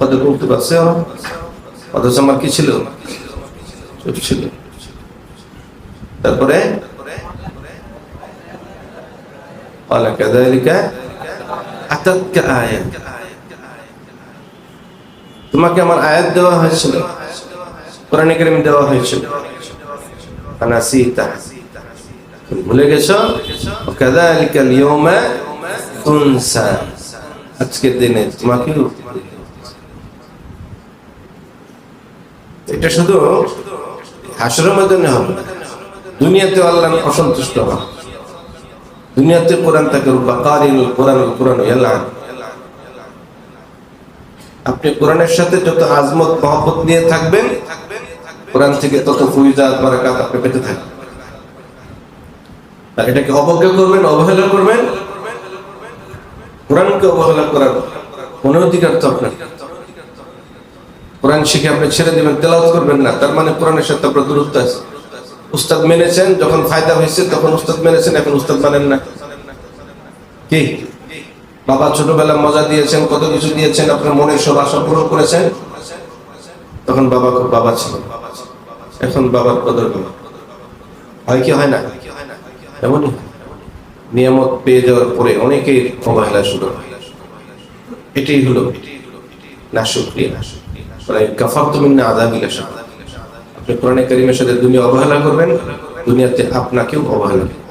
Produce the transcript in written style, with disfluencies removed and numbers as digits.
কত করতে পারছে অথচ আমার কি ছিল, ছোট ছিল। তারপরে তোমাকে আমার আয়াত দেওয়া হয়েছিল, কোরআনে কারীম দেওয়া হয়েছিল, ভুলে গেছো। কাযালিকাল ইয়াওমা তুনসা, আজকের দিনে তোমাকে। এটা শুধু হাসরের ময়দানে হবে, দুনিয়াতে আল্লাহ অসন্তুষ্ট হবে। দুনিয়াতে কোরআন তাকে কোরআন ইয়ালান, আপনি কোরআনের সাথে যত আজমত মহব্বত নিয়ে থাকবেন, কোরআন থেকে তত ফয়জাত বারাকাত আপনি পেতে থাকবেন। আর এটাকে অবজ্ঞা করবেন, অবহেলা করবেন, কোরআনকে অবহেলা করার কোনো অধিকার তো আপনার। কোরআন শিখে আপনি ছেড়ে দিবেন, তেলাওয়াত করবেন না, তার মানে কোরআনের সাথে আপনার দূরত্ব আছে। উস্তাদ মেনেছেন, যখন ফায়দা হয়েছে তখন উস্তাদ মেনেছেন, এখন উস্তাদ মানেন না। কি বাবা ছোটবেলা মজা দিয়েছেন, কত কিছু দিয়েছেন, আপনার মনের সব আশা পূরণ করেছেন, তখন বাবা খুব বাবা ছিল, এখন বাবার কদর হয় কি হয় না? এমনই নিয়ামত পেয়ে যাওয়ার পরে অনেকেই অবহেলা শুরু হয়। এটাই হলো নাশুকরিয়া। কাফারতু মিন আযাবিল শাহর। আপনি কোরআনে কারীমের সাথে দুনিয়া অবহেলা করবেন, দুনিয়াতে আপনাকেও অবহেলা করবেন।